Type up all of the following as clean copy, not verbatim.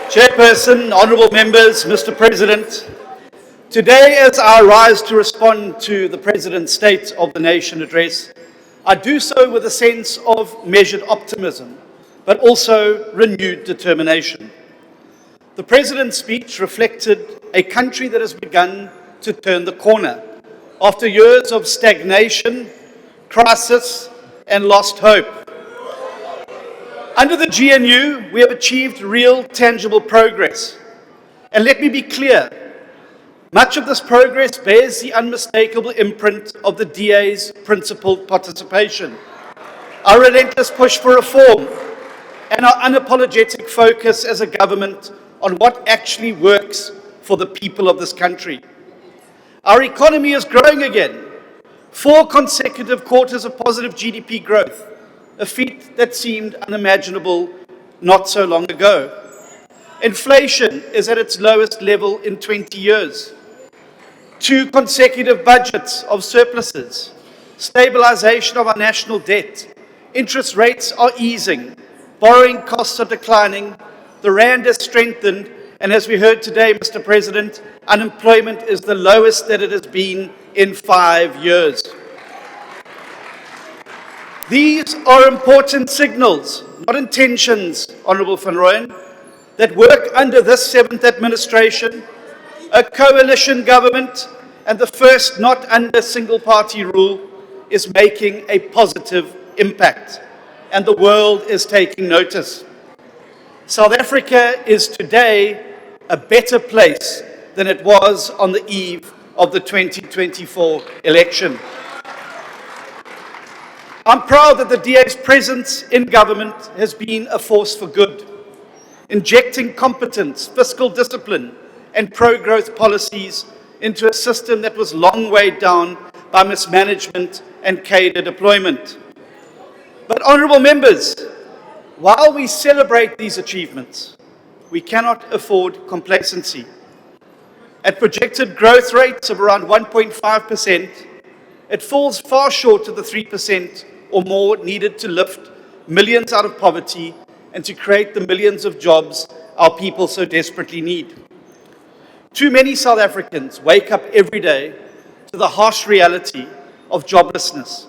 Chairperson, honourable members, Mr. President, today as I rise to respond to the President's State of the Nation address, I do so with a sense of measured optimism, but also renewed determination. The President's speech reflected a country that has begun to turn the corner after years of stagnation, crisis, and lost hope. Under the GNU, we have achieved real, tangible progress. And let me be clear, much of this progress bears the unmistakable imprint of the DA's principled participation, our relentless push for reform, and our unapologetic focus as a government on what actually works for the people of this country. Our economy is growing again, 4 consecutive quarters of positive GDP growth, a feat that seemed unimaginable not so long ago. Inflation is at its lowest level in 20 years. 2 consecutive budgets of surpluses, stabilization of our national debt, interest rates are easing, borrowing costs are declining, the rand has strengthened, and as we heard today, Mr. President, unemployment is the lowest that it has been in 5 years. These are important signals, not intentions, Honourable Van Rooyen, that work under this 7th administration, a coalition government, and the first not under single-party rule, is making a positive impact, and the world is taking notice. South Africa is today a better place than it was on the eve of the 2024 election. I'm proud that the DA's presence in government has been a force for good, injecting competence, fiscal discipline, and pro-growth policies into a system that was long weighed down by mismanagement and cadre deployment. But, honourable members, while we celebrate these achievements, we cannot afford complacency. At projected growth rates of around 1.5%, it falls far short of the 3% or more needed to lift millions out of poverty and to create the millions of jobs our people so desperately need. Too many South Africans wake up every day to the harsh reality of joblessness,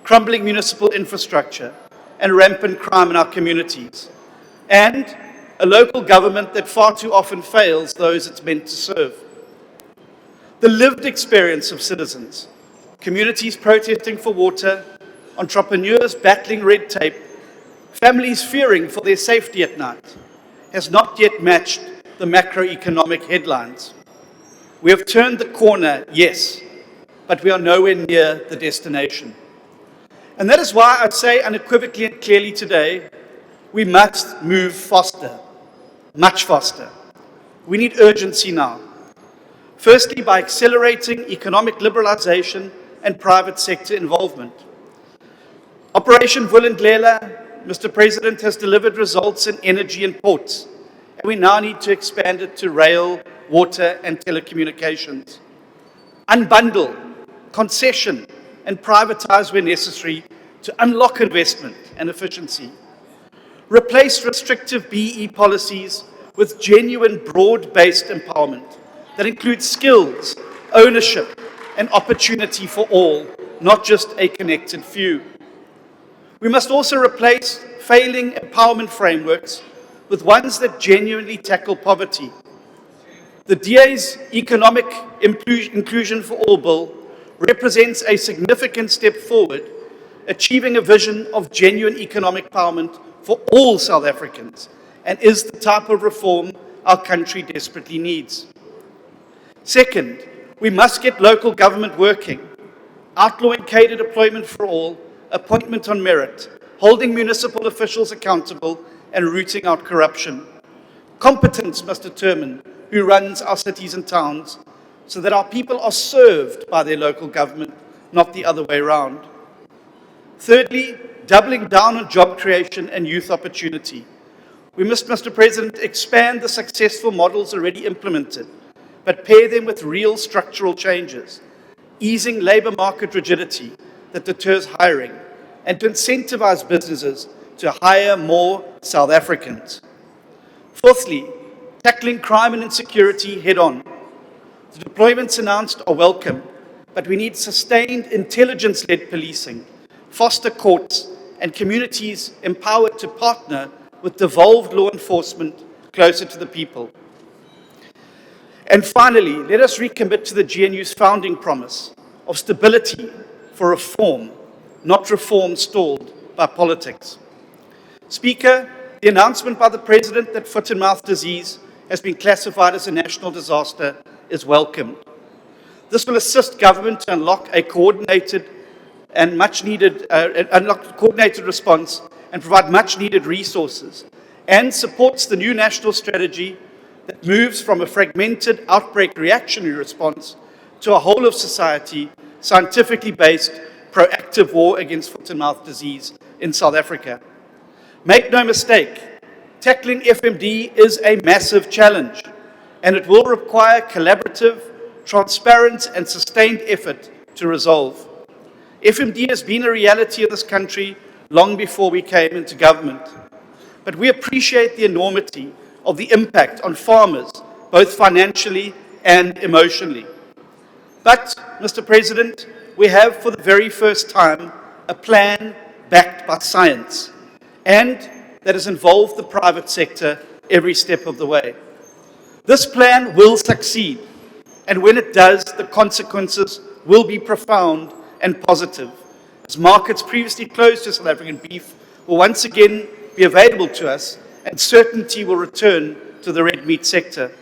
crumbling municipal infrastructure, and rampant crime in our communities, and a local government that far too often fails those it's meant to serve. The lived experience of citizens, communities protesting for water, entrepreneurs battling red tape, families fearing for their safety at night, has not yet matched the macroeconomic headlines. We have turned the corner, yes, but we are nowhere near the destination. And that is why I say unequivocally and clearly today, we must move faster, much faster. We need urgency now. Firstly, by accelerating economic liberalization and private sector involvement. Operation Vulindlela, Mr. President, has delivered results in energy and ports, and we now need to expand it to rail, water, and telecommunications. Unbundle, concession, and privatize where necessary to unlock investment and efficiency. Replace restrictive BE policies with genuine broad-based empowerment that includes skills, ownership, and opportunity for all, not just a connected few. We must also replace failing empowerment frameworks with ones that genuinely tackle poverty. The DA's Economic Inclusion for All Bill represents a significant step forward, achieving a vision of genuine economic empowerment for all South Africans, and is the type of reform our country desperately needs. Second, we must get local government working, outlawing cadre deployment for all, appointment on merit, holding municipal officials accountable, and rooting out corruption. Competence must determine who runs our cities and towns so that our people are served by their local government, not the other way around. Thirdly, doubling down on job creation and youth opportunity. We must, Mr. President, expand the successful models already implemented, but pair them with real structural changes, easing labour market rigidity that deters hiring, and to incentivize businesses to hire more South Africans. Fourthly, tackling crime and insecurity head-on. The deployments announced are welcome, but we need sustained intelligence-led policing, foster courts, and communities empowered to partner with devolved law enforcement closer to the people. And finally, let us recommit to the GNU's founding promise of stability for reform, not reform stalled by politics. Speaker, the announcement by the President that foot-and-mouth disease has been classified as a national disaster is welcomed. This will assist government to unlock a coordinated and much-needed response and provide much-needed resources, and supports the new national strategy that moves from a fragmented outbreak reactionary response to a whole-of-society, scientifically based, proactive war against foot-and-mouth disease in South Africa. Make no mistake, tackling FMD is a massive challenge, and it will require collaborative, transparent, and sustained effort to resolve. FMD has been a reality in this country long before we came into government, but we appreciate the enormity of the impact on farmers, both financially and emotionally. But, Mr. President, we have for the very first time a plan backed by science, and that has involved the private sector every step of the way. This plan will succeed, and when it does, the consequences will be profound and positive, as markets previously closed to South African beef will once again be available to us, and certainty will return to the red meat sector.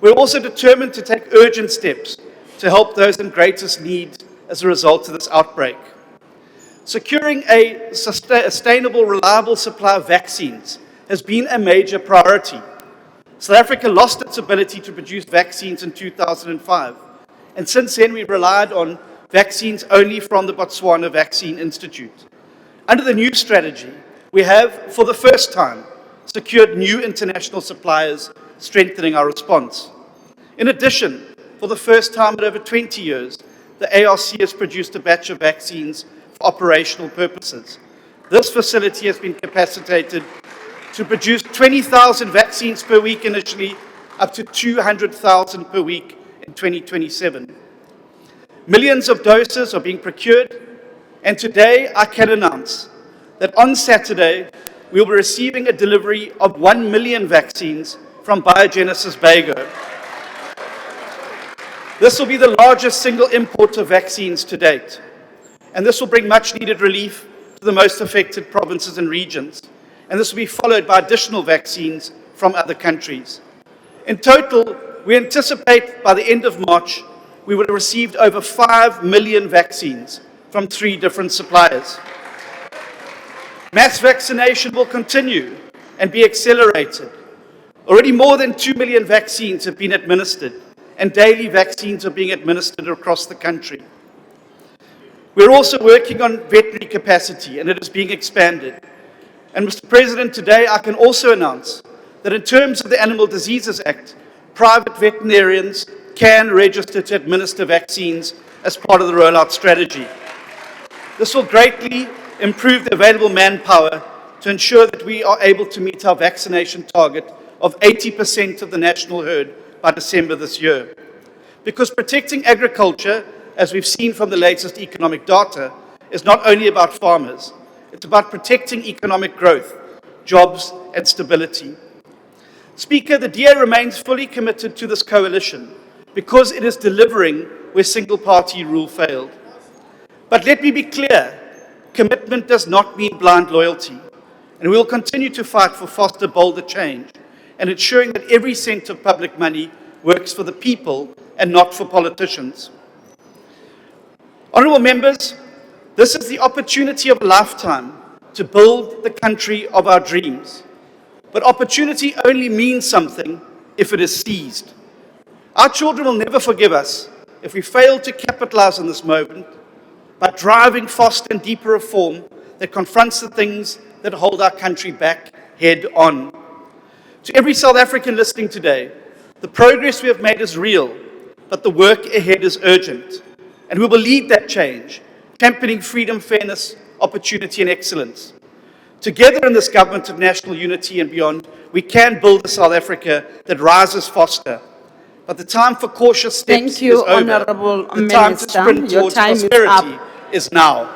We're also determined to take urgent steps to help those in greatest need as a result of this outbreak. Securing a sustainable, reliable supply of vaccines has been a major priority. South Africa lost its ability to produce vaccines in 2005, and since then we've relied on vaccines only from the Botswana Vaccine Institute. Under the new strategy, we have, for the first time, secured new international suppliers, strengthening our response. In addition, for the first time in over 20 years, the ARC has produced a batch of vaccines for operational purposes. This facility has been capacitated to produce 20,000 vaccines per week initially, up to 200,000 per week in 2027. Millions of doses are being procured, and today I can announce that on Saturday we will be receiving a delivery of 1 million vaccines from Biogenesis Bago. This will be the largest single import of vaccines to date, and this will bring much needed relief to the most affected provinces and regions, and this will be followed by additional vaccines from other countries. In total, we anticipate by the end of March, we will have received over 5 million vaccines from 3 different suppliers. Mass vaccination will continue and be accelerated. Already more than 2 million vaccines have been administered, and daily vaccines are being administered across the country. We're also working on veterinary capacity, and it is being expanded. And Mr. President, today I can also announce that in terms of the Animal Diseases Act, private veterinarians can register to administer vaccines as part of the rollout strategy. This will greatly improve the available manpower to ensure that we are able to meet our vaccination target of 80% of the national herd by December this year. Because protecting agriculture, as we've seen from the latest economic data, is not only about farmers, it's about protecting economic growth, jobs, and stability. Speaker, the DA remains fully committed to this coalition because it is delivering where single-party rule failed. But let me be clear, commitment does not mean blind loyalty, and we will continue to fight for faster, bolder change and ensuring that every cent of public money works for the people and not for politicians. Honourable members, this is the opportunity of a lifetime to build the country of our dreams. But opportunity only means something if it is seized. Our children will never forgive us if we fail to capitalize on this moment by driving faster and deeper reform that confronts the things that hold our country back head on. To every South African listening today, the progress we have made is real, but the work ahead is urgent. And we will lead that change, championing freedom, fairness, opportunity, and excellence. Together in this government of national unity and beyond, we can build a South Africa that rises faster. But the time for cautious steps Thank you, is over. Honourable The time to Minister. sprint Your towards time is prosperity is now.